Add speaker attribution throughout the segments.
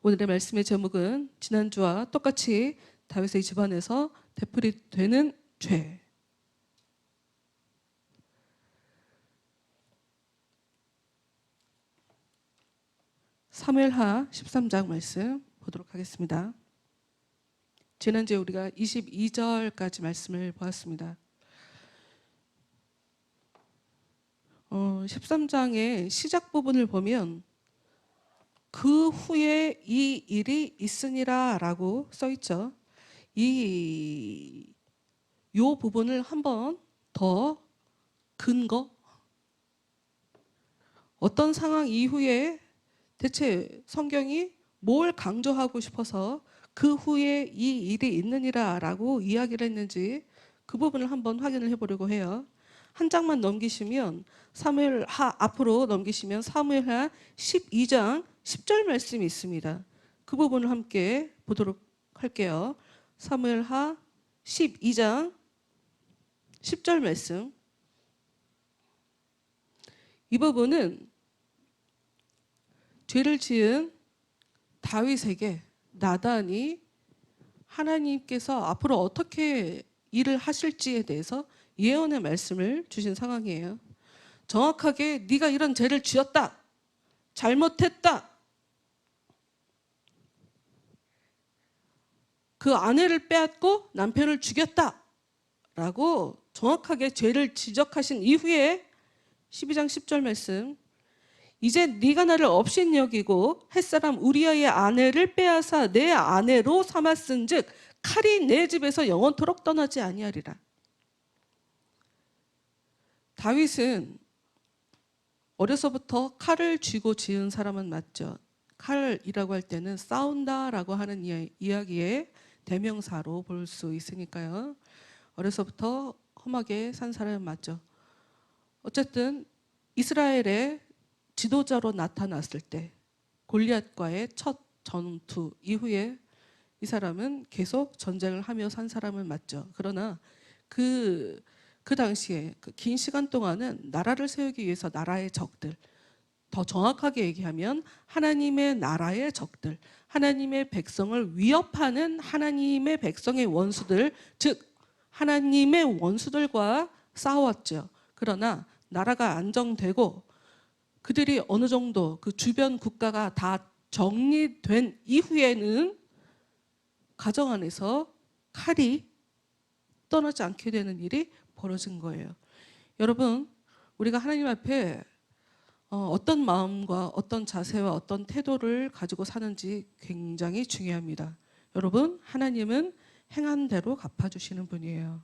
Speaker 1: 오늘의 말씀의 제목은 지난주와 똑같이 다윗의 집안에서 되풀이되는 죄. 사무엘하 13장 말씀 보도록 하겠습니다. 지난주에 우리가 22절까지 말씀을 보았습니다. 13장의 시작 부분을 보면 그 후에 이 일이 있으니라 라고 써있죠. 이 부분을 한번 더 근거, 어떤 상황 이후에 대체 성경이 뭘 강조하고 싶어서 그 후에 이 일이 있느니라 라고 이야기를 했는지 그 부분을 한번 확인을 해보려고 해요. 한 장만 넘기시면 사무엘하 앞으로 넘기시면 사무엘하 12장 10절 말씀이 있습니다. 그 부분을 함께 보도록 할게요. 사무엘하 12장 10절 말씀. 이 부분은 죄를 지은 다윗에게 나단이 하나님께서 앞으로 어떻게 일을 하실지에 대해서 예언의 말씀을 주신 상황이에요. 정확하게 네가 이런 죄를 지었다, 잘못했다, 그 아내를 빼앗고 남편을 죽였다 라고 정확하게 죄를 지적하신 이후에 12장 10절 말씀, 이제 네가 나를 업신여기고 햇사람 우리아의 아내를 빼앗아 내 아내로 삼았은즉 칼이 내 집에서 영원토록 떠나지 아니하리라. 다윗은 어려서부터 칼을 쥐고 지은 사람은 맞죠. 칼이라고 할 때는 싸운다라고 하는 이야기의 대명사로 볼 수 있으니까요. 어려서부터 험하게 산 사람은 맞죠. 어쨌든 이스라엘의 지도자로 나타났을 때 골리앗과의 첫 전투 이후에 이 사람은 계속 전쟁을 하며 산 사람은 맞죠. 그러나 그 당시에 그 긴 시간 동안은 나라를 세우기 위해서 나라의 적들, 더 정확하게 얘기하면 하나님의 나라의 적들, 하나님의 백성을 위협하는 하나님의 백성의 원수들, 즉 하나님의 원수들과 싸웠죠. 그러나 나라가 안정되고 그들이 어느 정도 그 주변 국가가 다 정리된 이후에는 가정 안에서 칼이 떠나지 않게 되는 일이 벌어진 거예요. 여러분, 우리가 하나님 앞에 어떤 마음과 어떤 자세와 어떤 태도를 가지고 사는지 굉장히 중요합니다. 여러분, 하나님은 행한 대로 갚아주시는 분이에요.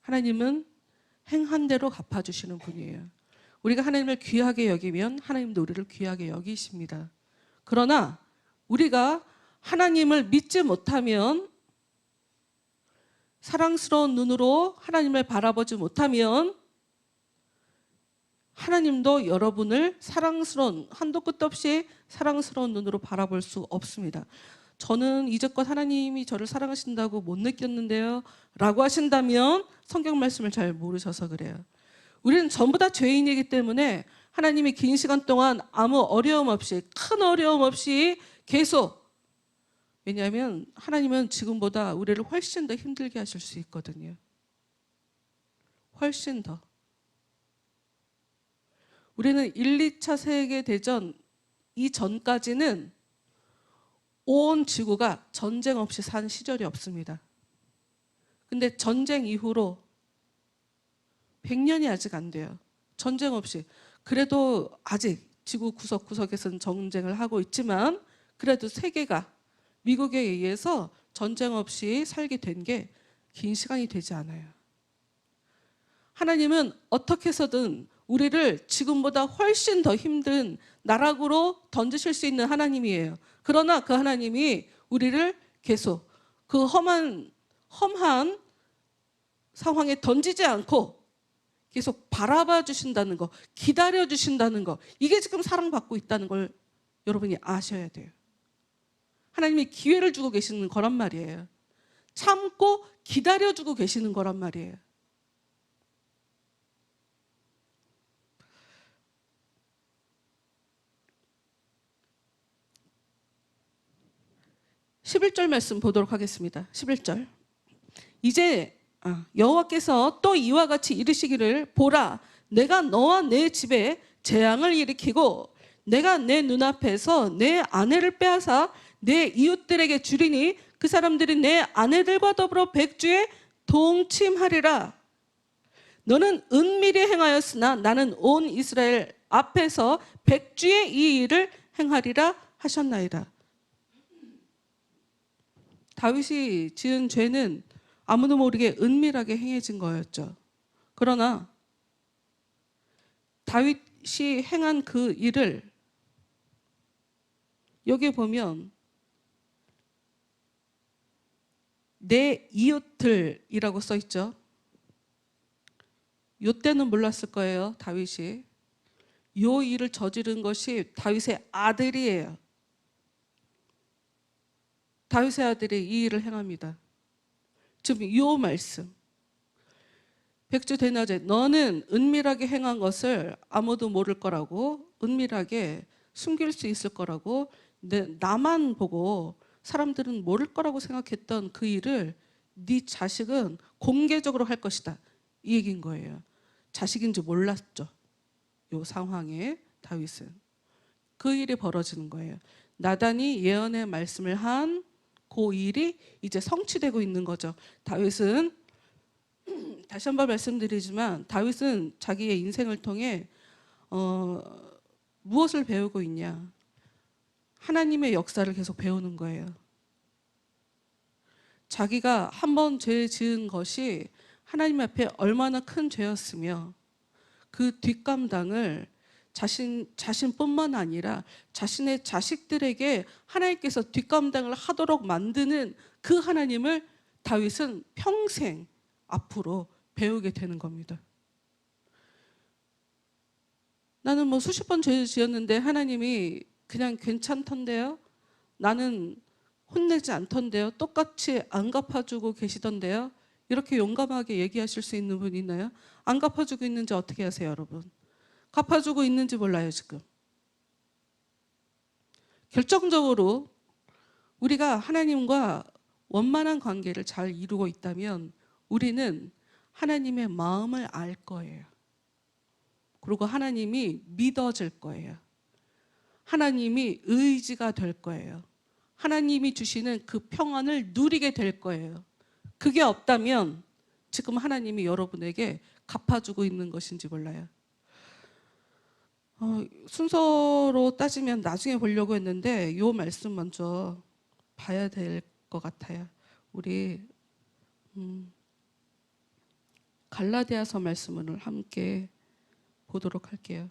Speaker 1: 하나님은 행한 대로 갚아주시는 분이에요. 우리가 하나님을 귀하게 여기면 하나님도 우리를 귀하게 여기십니다. 그러나 우리가 하나님을 믿지 못하면, 사랑스러운 눈으로 하나님을 바라보지 못하면 하나님도 여러분을 사랑스러운, 한도 끝도 없이 사랑스러운 눈으로 바라볼 수 없습니다. 저는 이제껏 하나님이 저를 사랑하신다고 못 느꼈는데요 라고 하신다면 성경 말씀을 잘 모르셔서 그래요. 우리는 전부 다 죄인이기 때문에 하나님이 긴 시간 동안 아무 어려움 없이, 큰 어려움 없이 계속, 왜냐하면 하나님은 지금보다 우리를 훨씬 더 힘들게 하실 수 있거든요. 훨씬 더. 우리는 1, 2차 세계대전 이전까지는 온 지구가 전쟁 없이 산 시절이 없습니다. 근데 전쟁 이후로 100년이 아직 안 돼요. 전쟁 없이. 그래도 아직 지구 구석구석에서는 전쟁을 하고 있지만 그래도 세계가 미국에 의해서 전쟁 없이 살게 된 게 긴 시간이 되지 않아요. 하나님은 어떻게 해서든 우리를 지금보다 훨씬 더 힘든 나락으로 던지실 수 있는 하나님이에요. 그러나 그 하나님이 우리를 계속 그 험한 상황에 던지지 않고 계속 바라봐 주신다는 거, 기다려 주신다는 거, 이게 지금 사랑받고 있다는 걸 여러분이 아셔야 돼요. 하나님이 기회를 주고 계시는 거란 말이에요. 참고 기다려 주고 계시는 거란 말이에요. 11절 말씀 보도록 하겠습니다. 11절. 이제 여호와께서 또 이와 같이 이르시기를 보라 내가 너와 내 집에 재앙을 일으키고 내가 내 눈앞에서 내 아내를 빼앗아 내 이웃들에게 주리니 그 사람들이 내 아내들과 더불어 백주에 동침하리라. 너는 은밀히 행하였으나 나는 온 이스라엘 앞에서 백주의 이 일을 행하리라 하셨나이다. 다윗이 지은 죄는 아무도 모르게 은밀하게 행해진 거였죠. 그러나 다윗이 행한 그 일을 여기 보면 내 이웃들이라고 써 있죠. 요때는 몰랐을 거예요. 다윗이 요 일을 저지른 것이 다윗의 아들이에요. 다윗의 아들이 이 일을 행합니다. 지금 요 말씀 백주 대낮에 너는 은밀하게 행한 것을 아무도 모를 거라고, 은밀하게 숨길 수 있을 거라고, 나만 보고 사람들은 모를 거라고 생각했던 그 일을 네 자식은 공개적으로 할 것이다, 이 얘기인 거예요. 자식인 줄 몰랐죠. 요 상황에 다윗은 그 일이 벌어지는 거예요. 나단이 예언의 말씀을 한 그 일이 이제 성취되고 있는 거죠. 다윗은 다시 한번 말씀드리지만 다윗은 자기의 인생을 통해 무엇을 배우고 있냐? 하나님의 역사를 계속 배우는 거예요. 자기가 한 번 죄 지은 것이 하나님 앞에 얼마나 큰 죄였으며 그 뒷감당을 자신뿐만 아니라 자신의 자식들에게 하나님께서 뒷감당을 하도록 만드는 그 하나님을 다윗은 평생 앞으로 배우게 되는 겁니다. 나는 뭐 수십 번 죄를 지었는데 하나님이 그냥 괜찮던데요? 나는 혼내지 않던데요? 똑같이 안 갚아주고 계시던데요? 이렇게 용감하게 얘기하실 수 있는 분 있나요? 안 갚아주고 있는지 어떻게 아세요, 여러분? 갚아주고 있는지 몰라요, 지금. 결정적으로 우리가 하나님과 원만한 관계를 잘 이루고 있다면 우리는 하나님의 마음을 알 거예요. 그리고 하나님이 믿어질 거예요. 하나님이 의지가 될 거예요. 하나님이 주시는 그 평안을 누리게 될 거예요. 그게 없다면 지금 하나님이 여러분에게 갚아주고 있는 것인지 몰라요. 순서로 따지면 나중에 보려고 했는데 이 말씀 먼저 봐야 될 것 같아요. 우리 갈라디아서 말씀을 함께 보도록 할게요.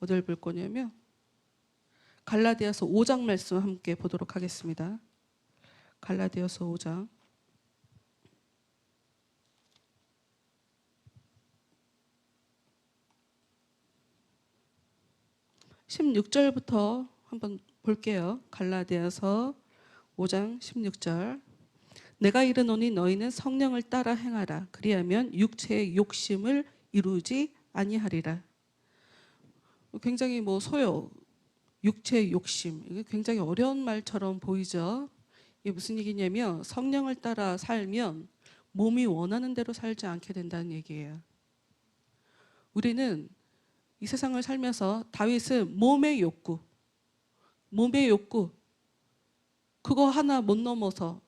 Speaker 1: 어딜 볼 거냐면 갈라디아서 5장 말씀 함께 보도록 하겠습니다. 갈라디아서 5장 16절부터 한번 볼게요. 갈라디아서 5장 16절. 내가 이르노니 너희는 성령을 따라 행하라. 그리하면 육체의 욕심을 이루지 아니하리라. 굉장히 육체의 욕심. 이게 굉장히 어려운 말처럼 보이죠. 이게 무슨 얘기냐면 성령을 따라 살면 몸이 원하는 대로 살지 않게 된다는 얘기예요. 우리는 이 세상을 살면서 다윗은 몸의 욕구 그거 하나 못 넘어서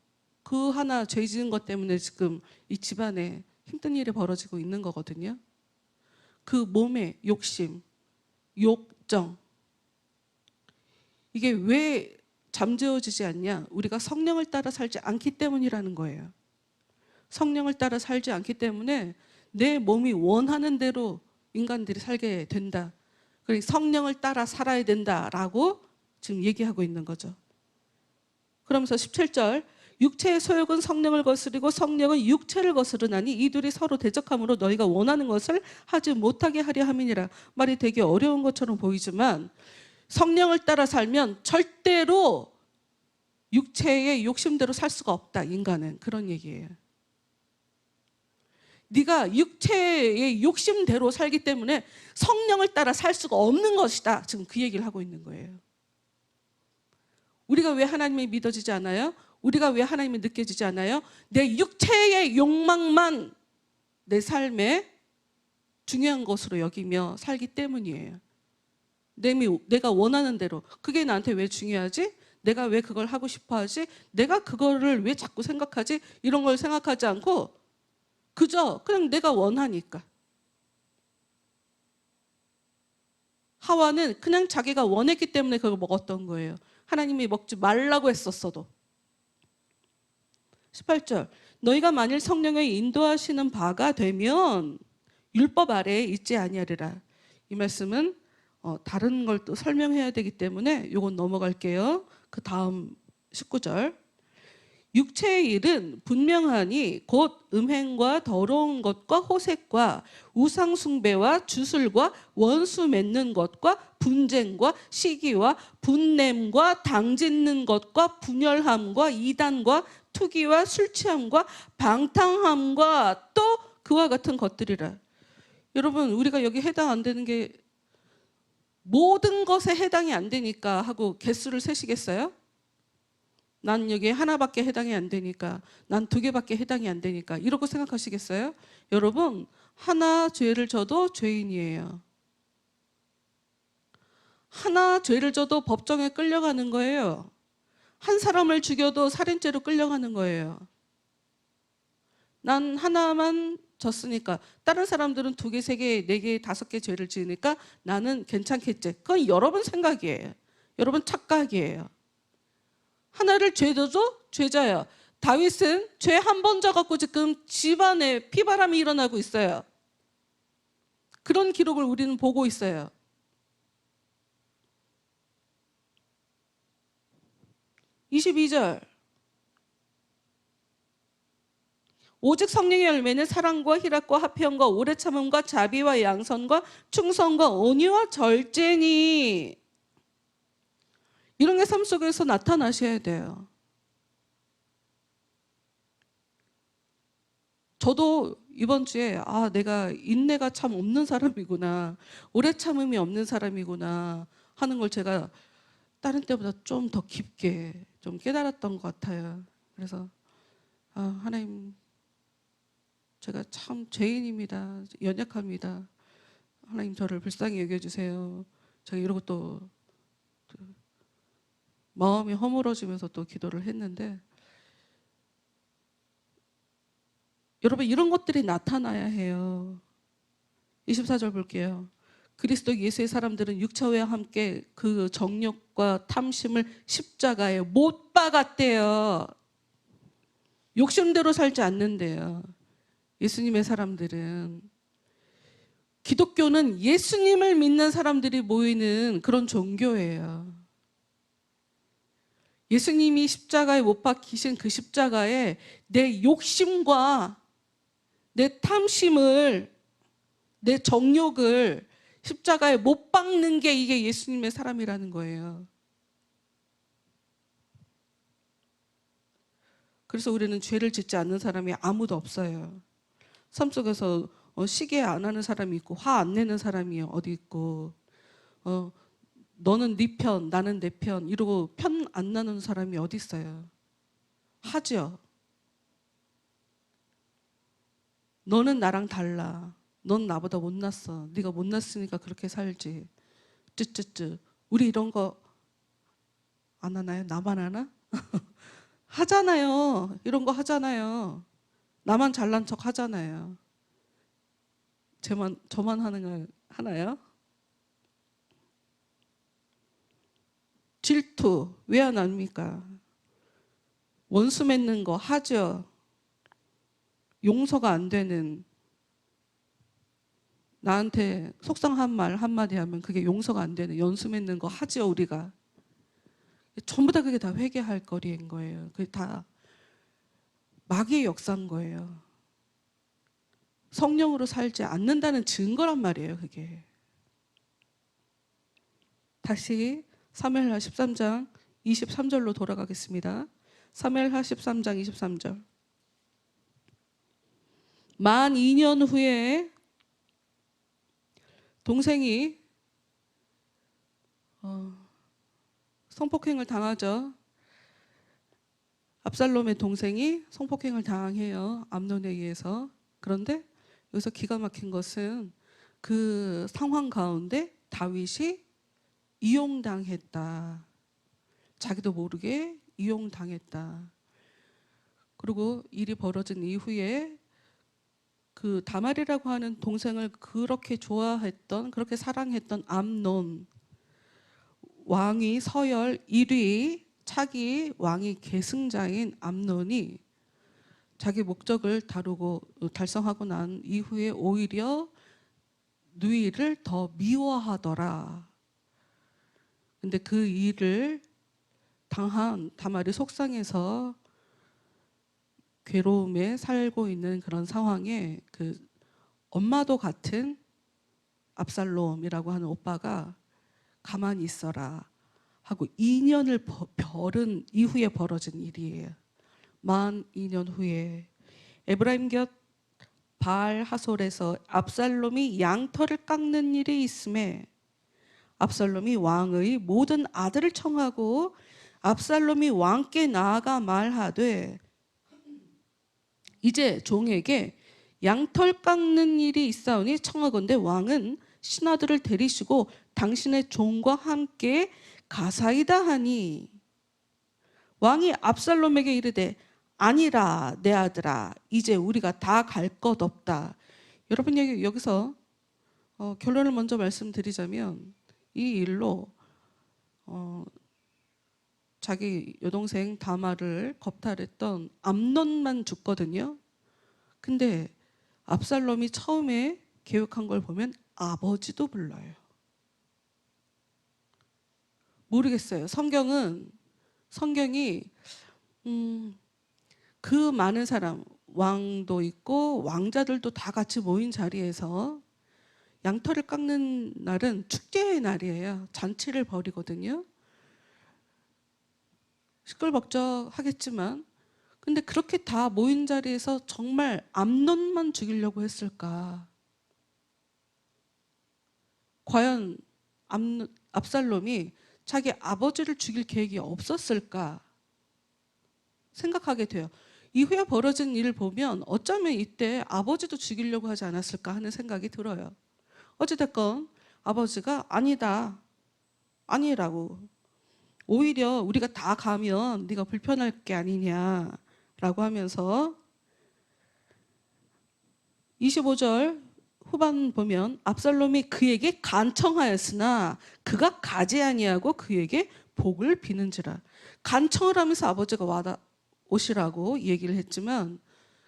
Speaker 1: 그 하나 죄 지은 것 때문에 지금 이 집안에 힘든 일이 벌어지고 있는 거거든요. 그 몸의 욕심, 욕정, 이게 왜 잠재워지지 않냐? 우리가 성령을 따라 살지 않기 때문이라는 거예요. 성령을 따라 살지 않기 때문에 내 몸이 원하는 대로 인간들이 살게 된다. 그러니까 성령을 따라 살아야 된다라고 지금 얘기하고 있는 거죠. 그러면서 17절, 육체의 소욕은 성령을 거스리고 성령은 육체를 거스르나니 이 둘이 서로 대적함으로 너희가 원하는 것을 하지 못하게 하려 함이니라. 말이 되게 어려운 것처럼 보이지만 성령을 따라 살면 절대로 육체의 욕심대로 살 수가 없다, 인간은. 그런 얘기예요. 네가 육체의 욕심대로 살기 때문에 성령을 따라 살 수가 없는 것이다. 지금 그 얘기를 하고 있는 거예요. 우리가 왜 하나님이 믿어지지 않아요? 우리가 왜 하나님이 느껴지지 않아요? 내 육체의 욕망만 내 삶에 중요한 것으로 여기며 살기 때문이에요. 내가 원하는 대로. 그게 나한테 왜 중요하지? 내가 왜 그걸 하고 싶어 하지? 내가 그거를 왜 자꾸 생각하지? 이런 걸 생각하지 않고 그저 그냥 내가 원하니까. 하와는 그냥 자기가 원했기 때문에 그걸 먹었던 거예요. 하나님이 먹지 말라고 했었어도. 18절 너희가 만일 성령의 인도하시는 바가 되면 율법 아래에 있지 아니하리라. 이 말씀은 다른 걸 또 설명해야 되기 때문에 이건 넘어갈게요. 그 다음 19절 육체의 일은 분명하니 곧 음행과 더러운 것과 호색과 우상 숭배와 주술과 원수 맺는 것과 분쟁과 시기와 분냄과 당짓는 것과 분열함과 이단과 투기와 술 취함과 방탕함과 또 그와 같은 것들이라. 여러분 우리가 여기 해당 안 되는 게 모든 것에 해당이 안 되니까 하고 개수를 세시겠어요? 난 여기 하나밖에 해당이 안 되니까, 난 2개밖에 해당이 안 되니까 이러고 생각하시겠어요? 여러분 하나 죄를 져도 죄인이에요. 하나 죄를 져도 법정에 끌려가는 거예요. 한 사람을 죽여도 살인죄로 끌려가는 거예요. 난 하나만 졌으니까 다른 사람들은 2개, 3개, 4개, 5개 죄를 지으니까 나는 괜찮겠지. 그건 여러분 생각이에요. 여러분 착각이에요. 하나를 죄 져도 죄자예요. 다윗은 죄 한 번 져갖고 지금 집안에 피바람이 일어나고 있어요. 그런 기록을 우리는 보고 있어요. 22절 오직 성령의 열매는 사랑과 희락과 화평과 오래 참음과 자비와 양선과 충성과 온유와 절제니. 이런 게 삶 속에서 나타나셔야 돼요. 저도 이번 주에 내가 인내가 참 없는 사람이구나, 오래 참음이 없는 사람이구나 하는 걸 제가 다른 때보다 좀 더 깊게 좀 깨달았던 것 같아요. 그래서 하나님 제가 참 죄인입니다. 연약합니다. 하나님 저를 불쌍히 여겨주세요. 제가 이러고 또 마음이 허물어지면서 또 기도를 했는데, 여러분 이런 것들이 나타나야 해요. 24절 볼게요. 그리스도 예수의 사람들은 육체와 함께 그 정욕과 탐심을 십자가에 못 박았대요. 욕심대로 살지 않는데요. 예수님의 사람들은, 기독교는 예수님을 믿는 사람들이 모이는 그런 종교예요. 예수님이 십자가에 못 박히신 그 십자가에 내 욕심과 내 탐심을, 내 정욕을 십자가에 못 박는 게 이게 예수님의 사람이라는 거예요. 그래서 우리는 죄를 짓지 않는 사람이 아무도 없어요. 삶 속에서 시기 안 하는 사람이 있고 화 안 내는 사람이 어디 있고, 너는 네 편, 나는 내 편 이러고 편 안 나누는 사람이 어디 있어요? 하죠. 너는 나랑 달라. 넌 나보다 못났어. 네가 못났으니까 그렇게 살지. 쯔쯔쯔. 우리 이런 거 안 하나요? 나만 하나? 하잖아요. 이런 거 하잖아요. 나만 잘난 척 하잖아요. 저만 하는 거 하나요? 질투 왜 안 합니까? 원수 맺는 거 하죠. 용서가 안 되는, 나한테 속상한 말 한마디 하면 그게 용서가 안 되는 연수 맺는 거 하죠. 우리가 전부 다 그게 다 회개할 거리인 거예요. 그게 다 마귀의 역사인 거예요. 성령으로 살지 않는다는 증거란 말이에요. 그게. 다시 사무엘하 13장 23절로 돌아가겠습니다. 사무엘하 13장 23절. 만 2년 후에 동생이 성폭행을 당하죠. 압살롬의 동생이 성폭행을 당해요. 암논에 의해서. 그런데 여기서 기가 막힌 것은 그 상황 가운데 다윗이 이용당했다. 자기도 모르게 이용당했다. 그리고 일이 벌어진 이후에 그 다말이라고 하는 동생을 그렇게 좋아했던, 그렇게 사랑했던 암논, 왕위 서열 1위 차기 왕위 계승자인 암논이 자기 목적을 달성하고 난 이후에 오히려 누이를 더 미워하더라. 근데 그 일을 당한 다말이 속상해서 괴로움에 살고 있는 그런 상황에 그 엄마도 같은 압살롬이라고 하는 오빠가 가만히 있어라 하고 2년을 벌은 이후에 벌어진 일이에요. 만 2년 후에 에브라임 곁 바알 하솔에서 압살롬이 양털을 깎는 일이 있음에 압살롬이 왕의 모든 아들을 청하고 압살롬이 왕께 나아가 말하되 이제 종에게 양털 깎는 일이 있사오니 청하건대 왕은 신하들을 데리시고 당신의 종과 함께 가사이다 하니 왕이 압살롬에게 이르되 아니라 내 아들아 이제 우리가 다 갈 것 없다. 여러분 여기서 결론을 먼저 말씀드리자면 이 일로 자기 여동생 다말을 겁탈했던 암논만 죽거든요. 근데 압살롬이 처음에 계획한 걸 보면 아버지도 불러요. 모르겠어요. 성경이 그 많은 사람, 왕도 있고 왕자들도 다 같이 모인 자리에서 양털을 깎는 날은 축제의 날이에요. 잔치를 벌이거든요. 시끌벅적하겠지만 근데 그렇게 다 모인 자리에서 정말 암논만 죽이려고 했을까? 과연 압살롬이 자기 아버지를 죽일 계획이 없었을까 생각하게 돼요. 이후에 벌어진 일을 보면 어쩌면 이때 아버지도 죽이려고 하지 않았을까 하는 생각이 들어요. 어찌됐건 아버지가 아니다, 아니라고, 오히려 우리가 다 가면 네가 불편할 게 아니냐라고 하면서 25절 후반 보면 압살롬이 그에게 간청하였으나 그가 가지 아니하고 그에게 복을 비는지라. 간청을 하면서 아버지가 오시라고 얘기를 했지만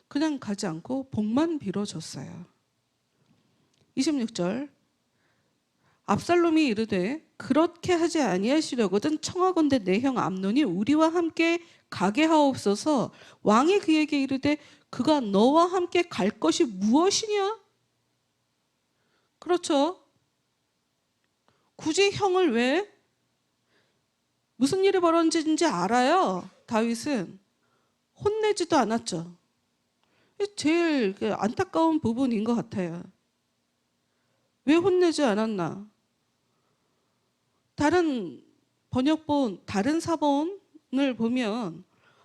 Speaker 1: 그냥 가지 않고 복만 빌어줬어요. 26절 압살롬이 이르되 그렇게 하지 아니하시려거든 청하건대 내 형 암논이 우리와 함께 가게 하옵소서. 왕이 그에게 이르되 그가 너와 함께 갈 것이 무엇이냐? 그렇죠. 굳이 형을 왜? 무슨 일이 벌어진지 알아요. 다윗은 혼내지도 않았죠. 제일 안타까운 부분인 것 같아요. 왜 혼내지 않았나? 다른 번역본, 다른 사본을 보면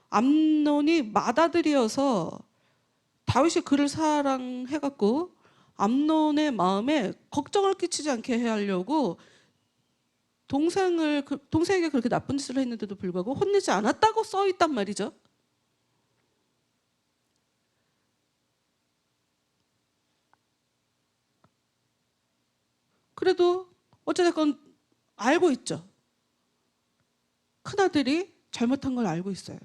Speaker 1: 암논이 맏아들이어서 다윗이 그를 사랑해갖고 암논의 마음에 걱정을 끼치지 않게 하려고 동생에게 그렇게 나쁜 짓을 했는데도 불구하고 혼내지 않았다고 써 있단 말이죠. 그래도 어찌됐건 알고 있죠. 큰아들이 잘못한 걸 알고 있어요.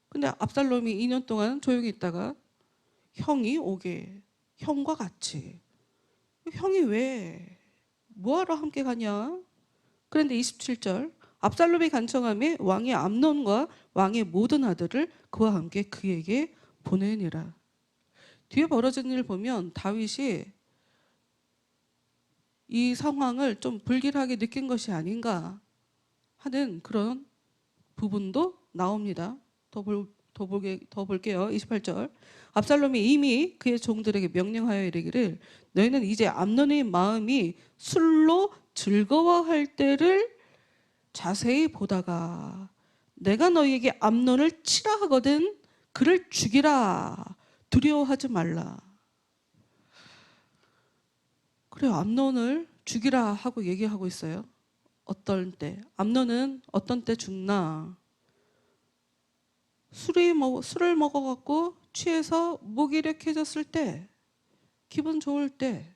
Speaker 1: 근데 압살롬이 2년 동안 조용히 있다가 형이 오게, 형과 같이. 형이 왜? 뭐하러 함께 가냐? 그런데 27절 압살롬이 간청하며 왕이 암논과 왕의 모든 아들을 그와 함께 그에게 보내니라. 뒤에 벌어진 일을 보면 다윗이 이 상황을 좀 불길하게 느낀 것이 아닌가 하는 그런 부분도 나옵니다. 더 더 볼게요. 28절. 압살롬이 이미 그의 종들에게 명령하여 이르기를 너희는 이제 암논의 마음이 술로 즐거워할 때를 자세히 보다가 내가 너희에게 암논을 치라 하거든 그를 죽이라 두려워하지 말라. 그래요. 암논을 죽이라 하고 얘기하고 있어요. 어떤 때? 암논은 어떤 때 죽나? 술을 먹어갖고 취해서 무기력해졌을 때, 기분 좋을 때,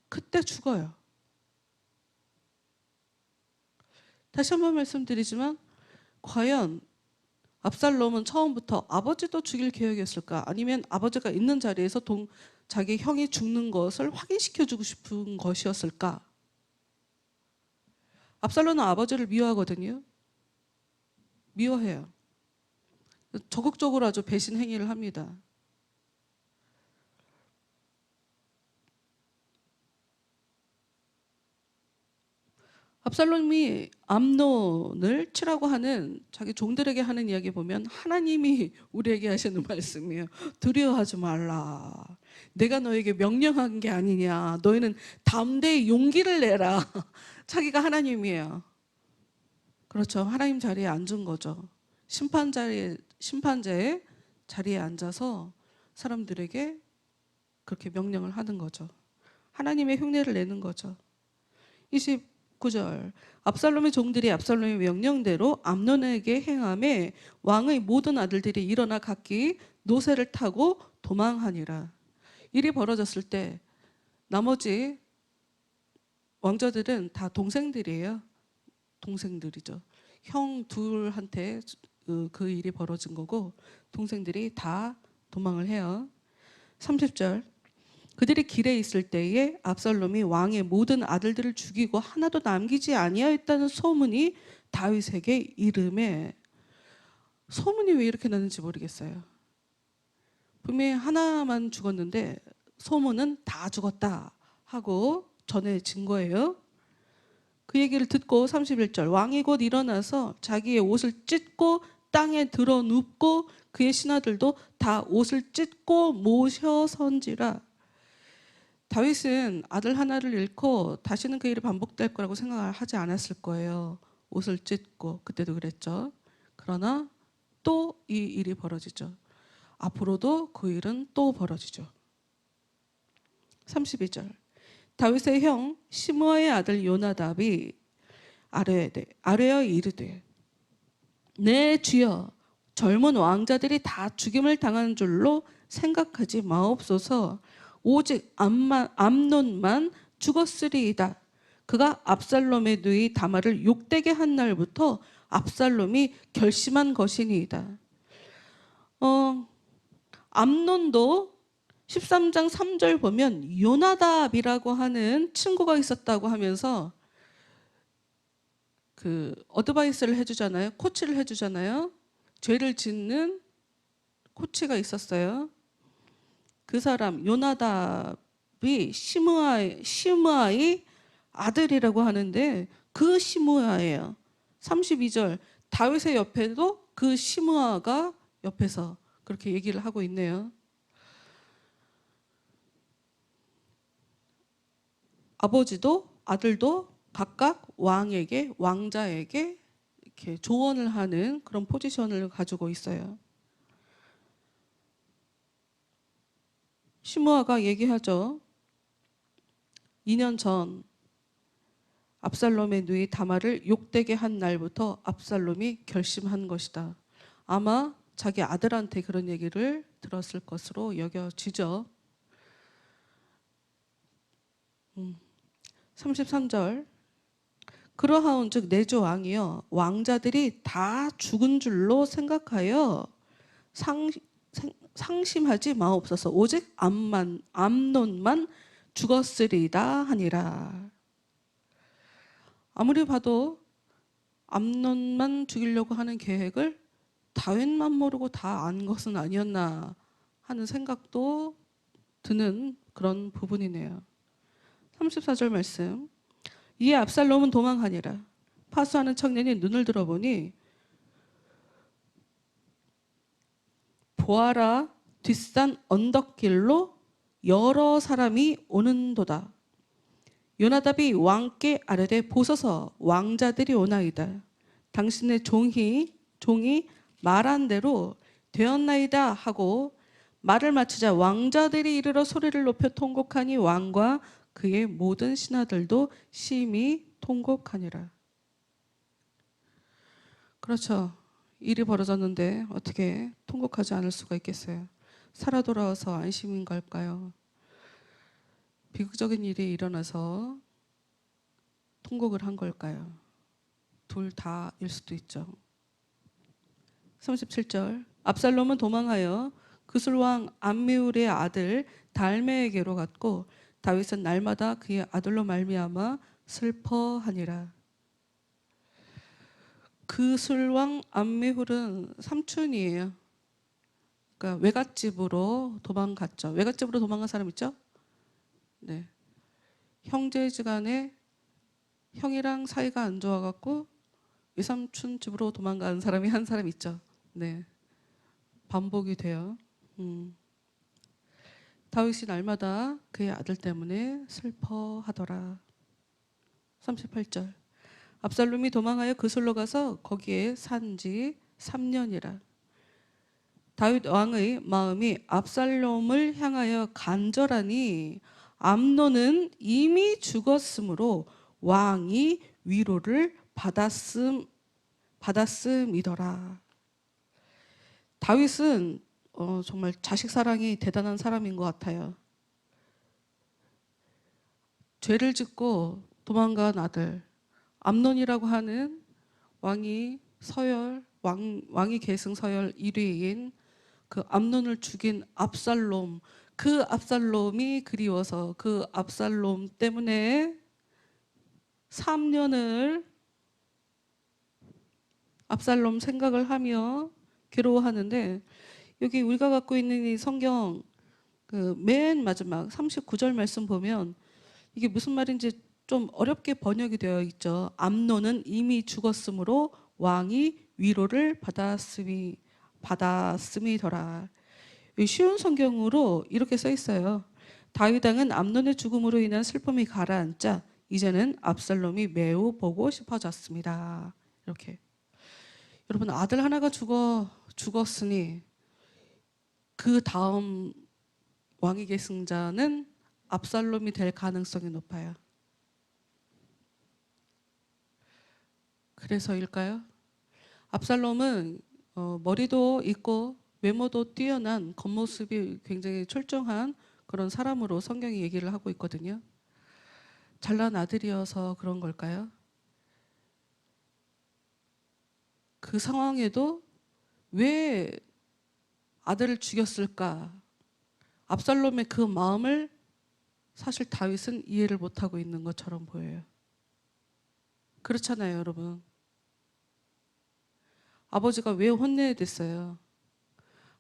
Speaker 1: 그때 죽어요. 다시 한번 말씀드리지만 과연 압살롬은 처음부터 아버지도 죽일 계획이었을까? 아니면 아버지가 있는 자리에서 자기 형이 죽는 것을 확인시켜주고 싶은 것이었을까? 압살롬은 아버지를 미워하거든요. 미워해요. 적극적으로 아주 배신 행위를 합니다. 압살롬이 암논을 치라고 하는 자기 종들에게 하는 이야기 보면 하나님이 우리에게 하시는 말씀이에요. 두려워하지 말라. 내가 너에게 명령한 게 아니냐. 너희는 담대히 용기를 내라. 자기가 하나님이에요. 그렇죠. 하나님 자리에 앉은 거죠. 심판자의 자리에 앉아서 사람들에게 그렇게 명령을 하는 거죠. 하나님의 흉내를 내는 거죠. 29절. 압살롬의 종들이 압살롬의 명령대로 암논에게 행함에 왕의 모든 아들들이 일어나 각기 노새를 타고 도망하니라. 일이 벌어졌을 때 나머지 왕자들은 다 동생들이에요. 동생들이죠. 형 둘한테 그 일이 벌어진 거고 동생들이 다 도망을 해요. 30절. 그들이 길에 있을 때에 압살롬이 왕의 모든 아들들을 죽이고 하나도 남기지 아니하였다는 소문이 다윗에게 이름에, 소문이 왜 이렇게 나는지 모르겠어요. 분명히 하나만 죽었는데 소문은 다 죽었다 하고 전해진 거예요. 그 얘기를 듣고 31절. 왕이 곧 일어나서 자기의 옷을 찢고 땅에 들어 눕고 그의 신하들도 다 옷을 찢고 모셔선지라. 다윗은 아들 하나를 잃고 다시는 그 일이 반복될 거라고 생각을 하지 않았을 거예요. 옷을 찢고, 그때도 그랬죠. 그러나 또 이 일이 벌어지죠. 앞으로도 그 일은 또 벌어지죠. 32절. 다윗의 형 시므아의 아들 요나답이 아뢰어 이르되 내 주여 젊은 왕자들이 다 죽임을 당한 줄로 생각하지 마옵소서. 오직 암논만 죽었으리이다. 그가 압살롬의 누이 다말을 욕되게 한 날부터 압살롬이 결심한 것이니이다. 암논도 13장 3절 보면 요나답이라고 하는 친구가 있었다고 하면서 그 어드바이스를 해주잖아요. 코치를 해주잖아요. 죄를 짓는 코치가 있었어요. 그 사람 요나답이 시므아의 아들이라고 하는데 그 시므아예요. 32절. 다윗의 옆에도 그 시므아가 옆에서 그렇게 얘기를 하고 있네요. 아버지도 아들도 각각 왕자에게 이렇게 조언을 하는 그런 포지션을 가지고 있어요. 시므아가 얘기하죠. 2년 전 압살롬의 누이 다말을 욕되게 한 날부터 압살롬이 결심한 것이다. 아마 자기 아들한테 그런 얘기를 들었을 것으로 여겨지죠. 33절. 그러하온즉 내주 왕이여 왕자들이 다 죽은 줄로 생각하여 상심하지 마옵소서. 오직 암논만 죽었으리이다 하니라. 아무리 봐도 암논만 죽이려고 하는 계획을 다윗만 모르고 다 안 것은 아니었나 하는 생각도 드는 그런 부분이네요. 34절 말씀. 이에 압살롬은 도망하니라. 파수하는 청년이 눈을 들어보니 보아라 뒷산 언덕길로 여러 사람이 오는도다. 요나답이 왕께 아뢰되 보소서 왕자들이 오나이다. 당신의 종이 말한 대로 되었나이다 하고 말을 마치자 왕자들이 이르러 소리를 높여 통곡하니 왕과 그의 모든 신하들도 심히 통곡하니라. 그렇죠. 일이 벌어졌는데 어떻게 통곡하지 않을 수가 있겠어요. 살아 돌아와서 안심인 걸까요? 비극적인 일이 일어나서 통곡을 한 걸까요? 둘 다일 수도 있죠. 37절 압살롬은 도망하여 그술왕 암미울의 아들 달메에게로 갔고 다윗은 날마다 그의 아들로 말미암아 슬퍼하니라. 그술왕 암미울은 삼촌이에요. 그러니까 외갓집으로 도망갔죠. 외갓집으로 도망간 사람 있죠? 네. 형제지간에 형이랑 사이가 안 좋아갖고 외삼촌 집으로 도망간 사람이 한 사람 있죠. 네. 반복이 돼요. 다윗이 날마다 그의 아들 때문에 슬퍼하더라. 38절 압살롬이 도망하여 그술로 가서 거기에 산 지 3년이라. 다윗 왕의 마음이 압살롬을 향하여 간절하니 암논은 이미 죽었으므로 왕이 위로를 받았음이더라. 다윗은 정말 자식 사랑이 대단한 사람인 것 같아요. 죄를 짓고 도망간 아들 암논이라고 하는 왕이 계승 서열 1위인 그 암논을 죽인 압살롬, 그 압살롬이 그리워서 그 압살롬 때문에 3년을 압살롬 생각을 하며 괴로워하는데, 여기 우리가 갖고 있는 이 성경 그 맨 마지막 39절 말씀 보면 이게 무슨 말인지 좀 어렵게 번역이 되어 있죠. 암논은 이미 죽었으므로 왕이 위로를 받았음이더라. 쉬운 성경으로 이렇게 써 있어요. 다윗 왕은 암논의 죽음으로 인한 슬픔이 가라앉자 이제는 압살롬이 매우 보고 싶어졌습니다. 이렇게. 여러분, 아들 하나가 죽었으니 그 다음 왕위 계승자는 압살롬이 될 가능성이 높아요. 그래서일까요? 압살롬은 머리도 있고 외모도 뛰어난, 겉모습이 굉장히 철저한 그런 사람으로 성경이 얘기를 하고 있거든요. 잘난 아들이어서 그런 걸까요? 그 상황에도 왜 아들을 죽였을까? 압살롬의 그 마음을 사실 다윗은 이해를 못하고 있는 것처럼 보여요. 그렇잖아요, 여러분. 아버지가 왜 혼내야 됐어요?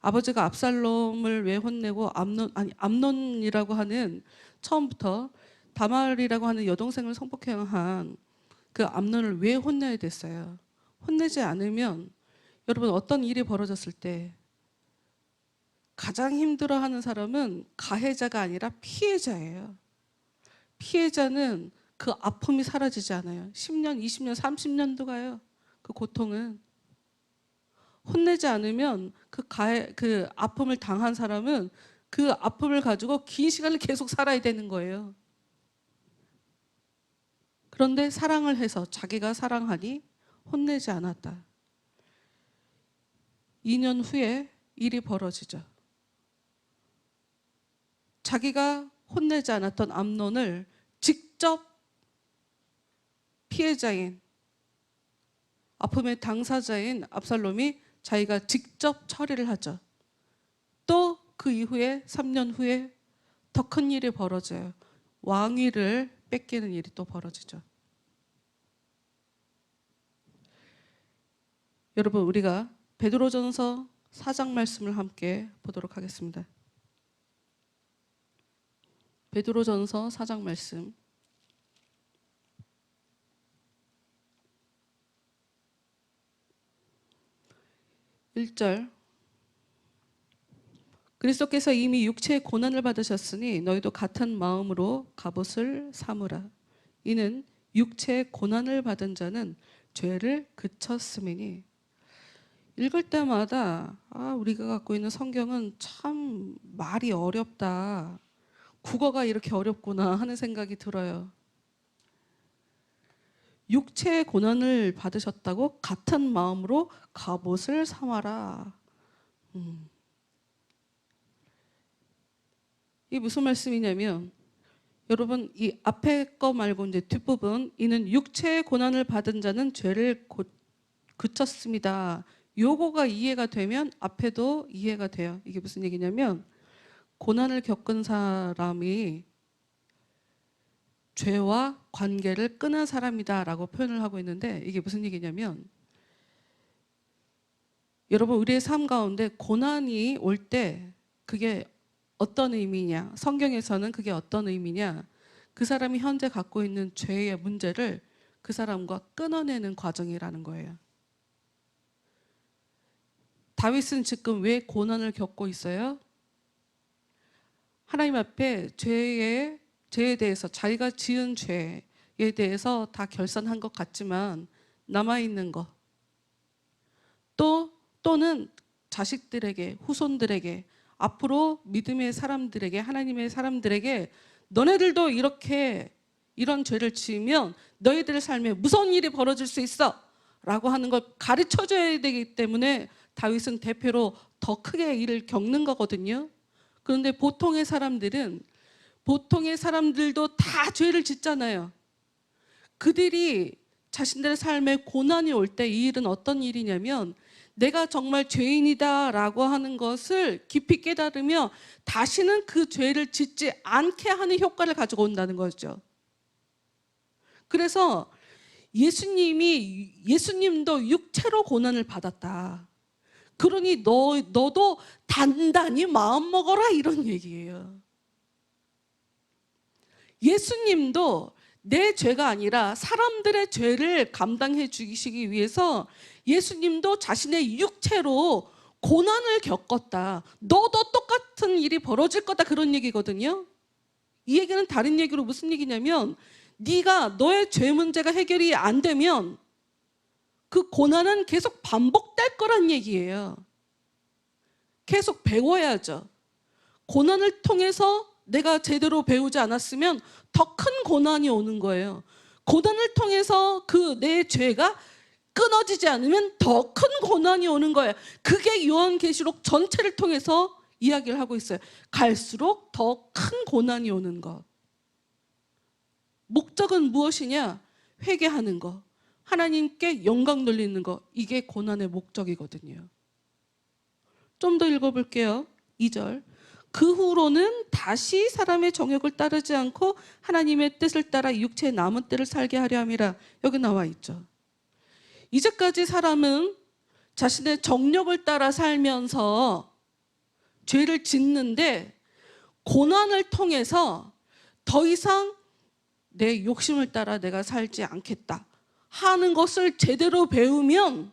Speaker 1: 아버지가 압살롬을 왜 혼내고 암논이라고 하는, 처음부터 다말이라고 하는 여동생을 성폭행한 그 암논을 왜 혼내야 됐어요? 혼내지 않으면 여러분, 어떤 일이 벌어졌을 때 가장 힘들어하는 사람은 가해자가 아니라 피해자예요. 피해자는 그 아픔이 사라지지 않아요. 10년, 20년, 30년도 가요. 그 고통은. 혼내지 않으면 그 아픔을 당한 사람은 그 아픔을 가지고 긴 시간을 계속 살아야 되는 거예요. 그런데 사랑을 해서 자기가 사랑하니 혼내지 않았다. 2년 후에 일이 벌어지죠. 자기가 혼내지 않았던 암논을 직접 피해자인, 아픔의 당사자인 압살롬이 자기가 직접 처리를 하죠. 또 그 이후에 3년 후에 더 큰 일이 벌어져요. 왕위를 뺏기는 일이 또 벌어지죠. 여러분, 우리가 베드로전서 4장 말씀을 함께 보도록 하겠습니다. 베드로전서 4장 말씀 1절 그리스도께서 이미 육체의 고난을 받으셨으니 너희도 같은 마음으로 갑옷을 삼으라. 이는 육체의 고난을 받은 자는 죄를 그쳤음이니. 읽을 때마다 우리가 갖고 있는 성경은 참 말이 어렵다. 국어가 이렇게 어렵구나 하는 생각이 들어요. 육체의 고난을 받으셨다고 같은 마음으로 갑옷을 삼아라. 이게 무슨 말씀이냐면, 여러분 이 앞에 거 말고 이제 뒷부분, 이는 육체의 고난을 받은 자는 죄를 그쳤습니다. 요거가 이해가 되면 앞에도 이해가 돼요. 이게 무슨 얘기냐면, 고난을 겪은 사람이 죄와 관계를 끊은 사람이다라고 표현을 하고 있는데, 이게 무슨 얘기냐면, 여러분 우리의 삶 가운데 고난이 올 때 그게 어떤 의미냐, 성경에서는 그게 어떤 의미냐, 그 사람이 현재 갖고 있는 죄의 문제를 그 사람과 끊어내는 과정이라는 거예요. 다윗은 지금 왜 고난을 겪고 있어요? 하나님 앞에 죄에 대해서, 자기가 지은 죄에 대해서 다 결산한 것 같지만 남아있는 것, 또는 자식들에게, 후손들에게, 앞으로 믿음의 사람들에게, 하나님의 사람들에게, 너네들도 이런 죄를 지으면 너희들의 삶에 무서운 일이 벌어질 수 있어 라고 하는 걸 가르쳐줘야 되기 때문에 다윗은 대표로 더 크게 일을 겪는 거거든요. 그런데 보통의 사람들도 다 죄를 짓잖아요. 그들이 자신들의 삶에 고난이 올 때 이 일은 어떤 일이냐면, 내가 정말 죄인이다 라고 하는 것을 깊이 깨달으며 다시는 그 죄를 짓지 않게 하는 효과를 가지고 온다는 거죠. 그래서 예수님도 육체로 고난을 받았다. 그러니 너도 단단히 마음 먹어라, 이런 얘기예요. 예수님도 내 죄가 아니라 사람들의 죄를 감당해 주시기 위해서 예수님도 자신의 육체로 고난을 겪었다. 너도 똑같은 일이 벌어질 거다, 그런 얘기거든요. 이 얘기는 다른 얘기로 무슨 얘기냐면, 네가 너의 죄 문제가 해결이 안 되면 그 고난은 계속 반복될 거란 얘기예요. 계속 배워야죠. 고난을 통해서 내가 제대로 배우지 않았으면 더 큰 고난이 오는 거예요. 고난을 통해서 그 내 죄가 끊어지지 않으면 더 큰 고난이 오는 거예요. 그게 요한계시록 전체를 통해서 이야기를 하고 있어요. 갈수록 더 큰 고난이 오는 것. 목적은 무엇이냐? 회개하는 것, 하나님께 영광 돌리는 것, 이게 고난의 목적이거든요. 좀 더 읽어볼게요. 2절. 그 후로는 다시 사람의 정욕을 따르지 않고 하나님의 뜻을 따라 육체의 남은 때를 살게 하려 함이라. 여기 나와 있죠. 이제까지 사람은 자신의 정욕을 따라 살면서 죄를 짓는데, 고난을 통해서 더 이상 내 욕심을 따라 내가 살지 않겠다 하는 것을 제대로 배우면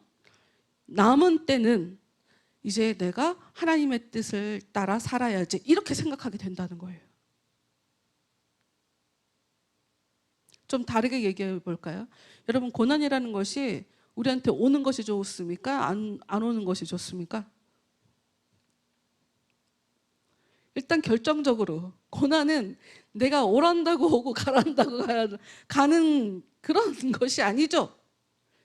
Speaker 1: 남은 때는 이제 내가 하나님의 뜻을 따라 살아야지, 이렇게 생각하게 된다는 거예요. 좀 다르게 얘기해 볼까요? 여러분, 고난이라는 것이 우리한테 오는 것이 좋습니까? 안 오는 것이 좋습니까? 일단 결정적으로 고난은 내가 오란다고 오고 가란다고 가는 그런 것이 아니죠.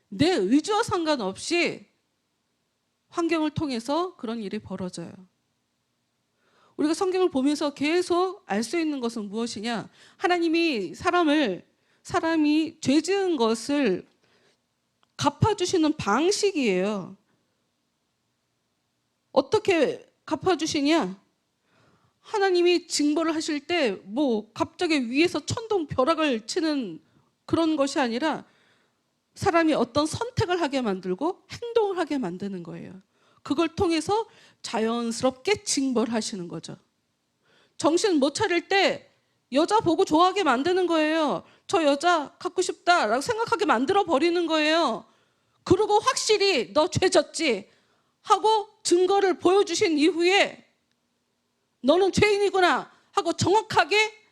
Speaker 1: 내 의지와 상관없이 환경을 통해서 그런 일이 벌어져요. 우리가 성경을 보면서 계속 알 수 있는 것은 무엇이냐? 하나님이 사람이 죄 지은 것을 갚아주시는 방식이에요. 어떻게 갚아주시냐? 하나님이 징벌을 하실 때 갑자기 위에서 천둥 벼락을 치는 그런 것이 아니라 사람이 어떤 선택을 하게 만들고 행동을 하게 만드는 거예요. 그걸 통해서 자연스럽게 징벌하시는 거죠. 정신 못 차릴 때 여자 보고 좋아하게 만드는 거예요. 저 여자 갖고 싶다라고 생각하게 만들어 버리는 거예요. 그리고 확실히 너 죄 졌지 하고 증거를 보여주신 이후에 너는 죄인이구나 하고 정확하게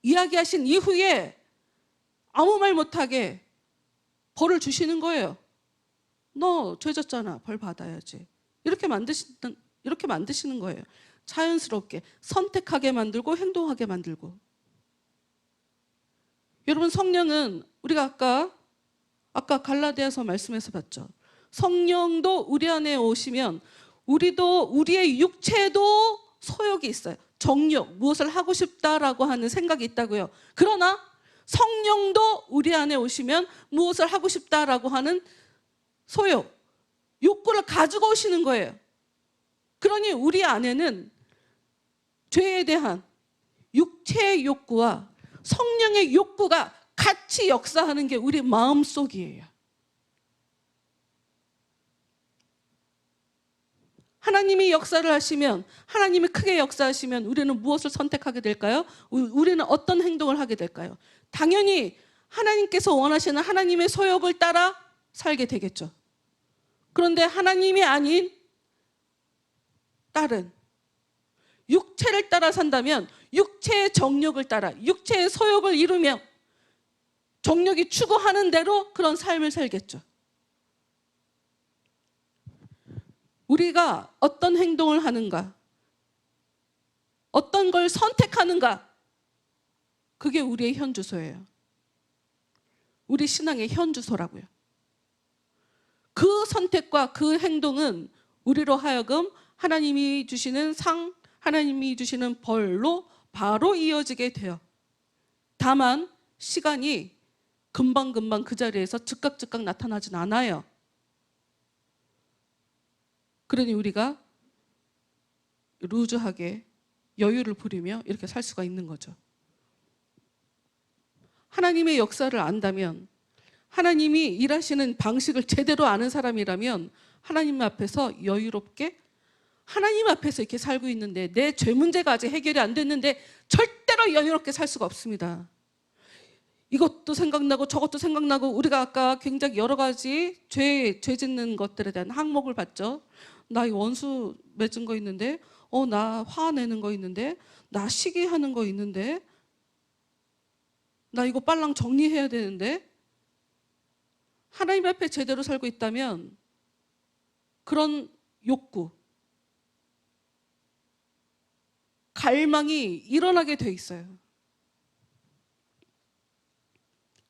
Speaker 1: 이야기하신 이후에 아무 말 못하게 벌을 주시는 거예요. 너 죄졌잖아. 벌 받아야지. 이렇게 만드시는 거예요. 자연스럽게 선택하게 만들고 행동하게 만들고. 여러분, 성령은 우리가 아까 갈라디아서 말씀에서 봤죠. 성령도 우리 안에 오시면 우리의 육체에도 소욕이 있어요. 정욕, 무엇을 하고 싶다라고 하는 생각이 있다고요. 그러나 성령도 우리 안에 오시면 무엇을 하고 싶다라고 하는 소욕, 욕구를 가지고 오시는 거예요. 그러니 우리 안에는 죄에 대한 육체의 욕구와 성령의 욕구가 같이 역사하는 게 우리 마음속이에요. 하나님이 역사를 하시면, 하나님이 크게 역사하시면 우리는 무엇을 선택하게 될까요? 우리는 어떤 행동을 하게 될까요? 당연히 하나님께서 원하시는 하나님의 소욕을 따라 살게 되겠죠. 그런데 하나님이 아닌 다른 육체를 따라 산다면 육체의 정욕을 따라, 육체의 소욕을 이루며 정욕이 추구하는 대로 그런 삶을 살겠죠. 우리가 어떤 행동을 하는가, 어떤 걸 선택하는가, 그게 우리의 현주소예요. 우리 신앙의 현주소라고요. 그 선택과 그 행동은 우리로 하여금 하나님이 주시는 상, 하나님이 주시는 벌로 바로 이어지게 돼요. 다만 시간이 금방금방 그 자리에서 즉각 나타나진 않아요. 그러니 우리가 루즈하게 여유를 부리며 이렇게 살 수가 있는 거죠. 하나님의 역사를 안다면, 하나님이 일하시는 방식을 제대로 아는 사람이라면 하나님 앞에서 여유롭게, 하나님 앞에서 이렇게 살고 있는데 내 죄 문제가 아직 해결이 안 됐는데 절대로 여유롭게 살 수가 없습니다. 이것도 생각나고 저것도 생각나고, 우리가 아까 굉장히 여러 가지 죄 짓는 것들에 대한 항목을 봤죠. 나 원수 맺은 거 있는데, 나 화내는 거 있는데, 나 시기하는 거 있는데, 나 이거 빨랑 정리해야 되는데. 하나님 앞에 제대로 살고 있다면 그런 욕구, 갈망이 일어나게 돼 있어요.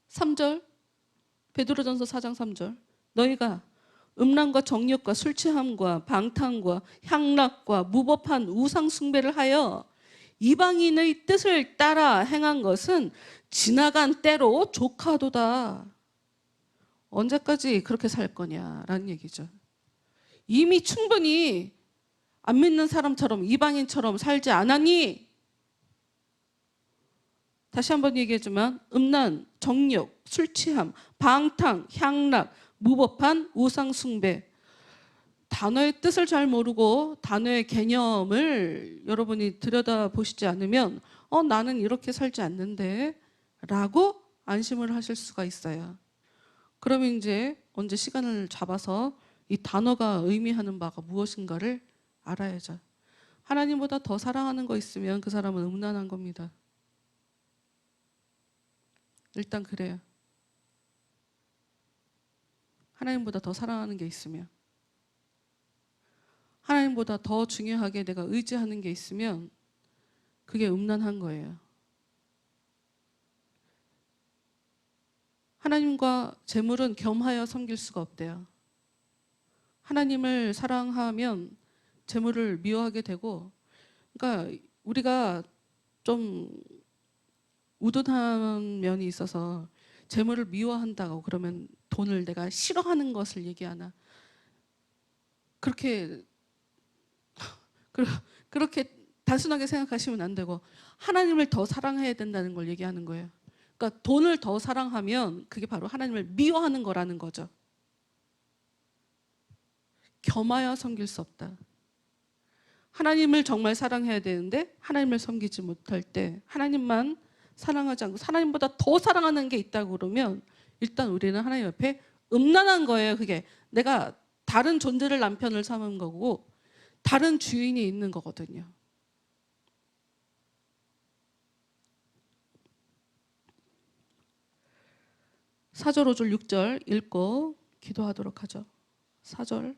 Speaker 1: 3절, 베드로전서 4장 3절. 너희가 음란과 정욕과 술 취함과 방탕과 향락과 무법한 우상 숭배를 하여 이방인의 뜻을 따라 행한 것은 지나간 때로 조카도다. 언제까지 그렇게 살 거냐라는 얘기죠. 이미 충분히 안 믿는 사람처럼, 이방인처럼 살지 않았니? 다시 한번 얘기하지만 음란, 정욕, 술 취함, 방탕, 향락, 무법한 우상 숭배. 단어의 뜻을 잘 모르고 단어의 개념을 여러분이 들여다보시지 않으면 나는 이렇게 살지 않는데 라고 안심을 하실 수가 있어요. 그러면 이제 언제 시간을 잡아서 이 단어가 의미하는 바가 무엇인가를 알아야죠. 하나님보다 더 사랑하는 거 있으면 그 사람은 음란한 겁니다. 일단 그래요. 하나님보다 더 사랑하는 게 있으면, 하나님보다 더 중요하게 내가 의지하는 게 있으면 그게 음란한 거예요. 하나님과 재물은 겸하여 섬길 수가 없대요. 하나님을 사랑하면 재물을 미워하게 되고, 그러니까 우리가 좀 우둔한 면이 있어서 재물을 미워한다고 그러면 돈을 내가 싫어하는 것을 얘기하나, 그렇게 단순하게 생각하시면 안 되고 하나님을 더 사랑해야 된다는 걸 얘기하는 거예요. 그러니까 돈을 더 사랑하면 그게 바로 하나님을 미워하는 거라는 거죠. 겸하여 섬길 수 없다. 하나님을 정말 사랑해야 되는데 하나님을 섬기지 못할 때, 하나님만 사랑하지 않고 하나님보다 더 사랑하는 게 있다고 그러면 일단 우리는 하나님 앞에 음란한 거예요. 그게 내가 다른 존재를 남편을 삼은 거고 다른 주인이 있는 거거든요. 4절, 5절, 6절 읽고 기도하도록 하죠. 4절.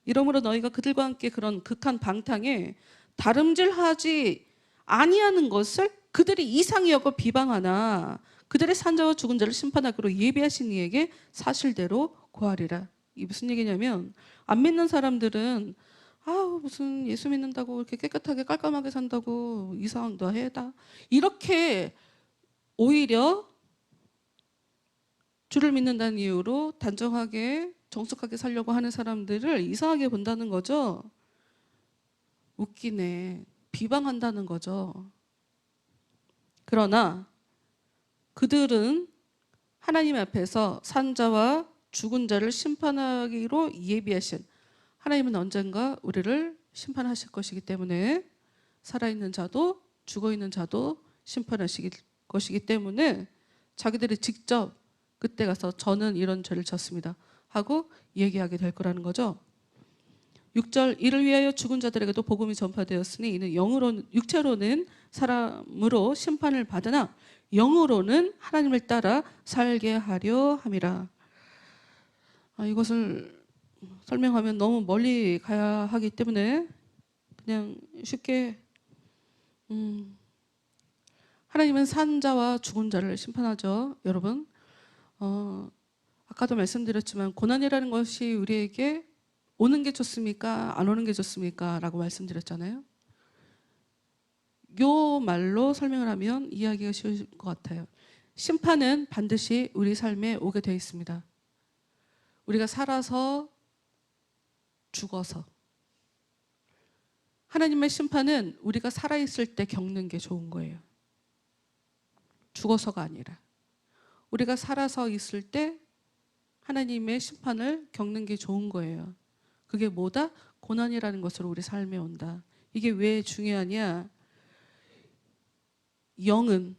Speaker 1: 이러므로 너희가 그들과 함께 그런 극한 방탕에 다름질하지 아니하는 것을 그들이 이상히 여겨 비방하나 그들의 산자와 죽은 자를 심판하기로 예비하신 이에게 사실대로 고하리라. 이게 무슨 얘기냐면 안 믿는 사람들은 무슨 예수 믿는다고 이렇게 깨끗하게 깔끔하게 산다고 이상한 거 해다 이렇게 오히려 주를 믿는다는 이유로 단정하게 정숙하게 살려고 하는 사람들을 이상하게 본다는 거죠. 웃기네. 비방한다는 거죠. 그러나 그들은 하나님 앞에서 산자와 죽은 자를 심판하기로 예비하신 하나님은 언젠가 우리를 심판하실 것이기 때문에 살아있는 자도 죽어있는 자도 심판하실 것이기 때문에 자기들이 직접 그때 가서 저는 이런 죄를 졌습니다 하고 얘기하게 될 거라는 거죠. 6절 이를 위하여 죽은 자들에게도 복음이 전파되었으니 이는 육체로는 사람으로 심판을 받으나 영으로는 하나님을 따라 살게 하려 함이라. 이것을 설명하면 너무 멀리 가야 하기 때문에 그냥 쉽게 하나님은 산 자와 죽은 자를 심판하죠. 여러분 아까도 말씀드렸지만 고난이라는 것이 우리에게 오는 게 좋습니까? 안 오는 게 좋습니까? 라고 말씀드렸잖아요. 요 말로 설명을 하면 이해하기가 쉬울 것 같아요. 심판은 반드시 우리 삶에 오게 되어 있습니다. 우리가 살아서 죽어서. 하나님의 심판은 우리가 살아있을 때 겪는 게 좋은 거예요. 죽어서가 아니라. 우리가 살아서 있을 때 하나님의 심판을 겪는 게 좋은 거예요. 그게 뭐다? 고난이라는 것으로 우리 삶에 온다. 이게 왜 중요하냐? 영은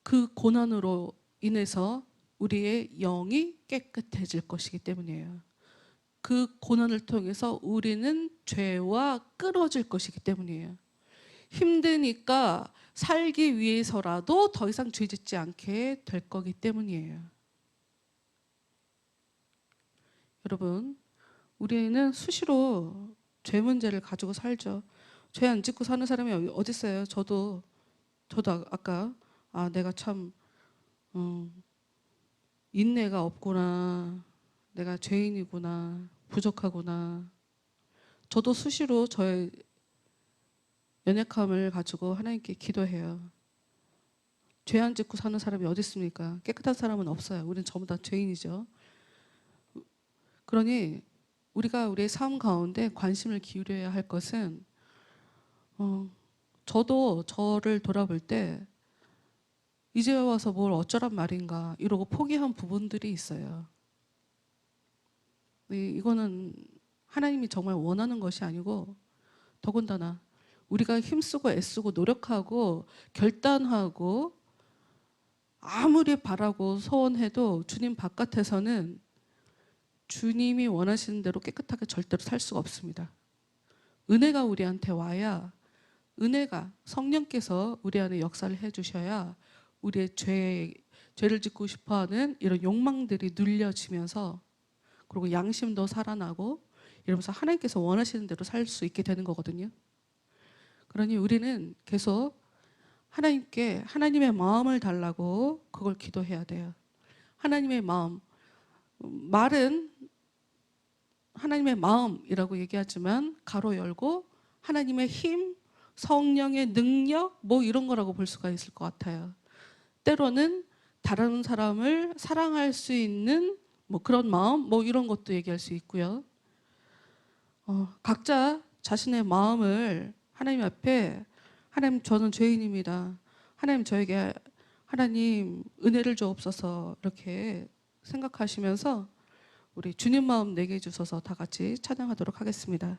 Speaker 1: 그 고난으로 인해서 우리의 영이 깨끗해질 것이기 때문이에요. 그 고난을 통해서 우리는 죄와 끊어질 것이기 때문이에요. 힘드니까 살기 위해서라도 더 이상 죄 짓지 않게 될 거기 때문이에요. 여러분, 우리는 수시로 죄 문제를 가지고 살죠. 죄 안 짓고 사는 사람이 어디 있어요? 저도 아까 내가 참 인내가 없구나. 내가 죄인이구나. 부족하구나. 저도 수시로 저의 연약함을 가지고 하나님께 기도해요. 죄 안 짓고 사는 사람이 어디 있습니까? 깨끗한 사람은 없어요. 우리는 전부 다 죄인이죠. 그러니 우리가 우리의 삶 가운데 관심을 기울여야 할 것은 저도 저를 돌아볼 때 이제 와서 뭘 어쩌란 말인가 이러고 포기한 부분들이 있어요. 이거는 하나님이 정말 원하는 것이 아니고 더군다나 우리가 힘쓰고 애쓰고 노력하고 결단하고 아무리 바라고 소원해도 주님 바깥에서는 주님이 원하시는 대로 깨끗하게 절대로 살 수가 없습니다. 은혜가 우리한테 와야 은혜가 성령께서 우리 안에 역사를 해주셔야 우리의 죄를 짓고 싶어하는 이런 욕망들이 눌려지면서 그리고 양심도 살아나고 이러면서 하나님께서 원하시는 대로 살 수 있게 되는 거거든요. 그러니 우리는 계속 하나님께 하나님의 마음을 달라고 그걸 기도해야 돼요. 하나님의 마음. 말은 하나님의 마음이라고 얘기하지만 가로 열고 하나님의 힘, 성령의 능력 뭐 이런 거라고 볼 수가 있을 것 같아요. 때로는 다른 사람을 사랑할 수 있는 뭐 그런 마음 뭐 이런 것도 얘기할 수 있고요. 각자 자신의 마음을 하나님 앞에 하나님 저는 죄인입니다. 하나님 저에게 하나님 은혜를 주옵소서 이렇게 생각하시면서 우리 주님 마음 내게 주셔서 다 같이 찬양하도록 하겠습니다.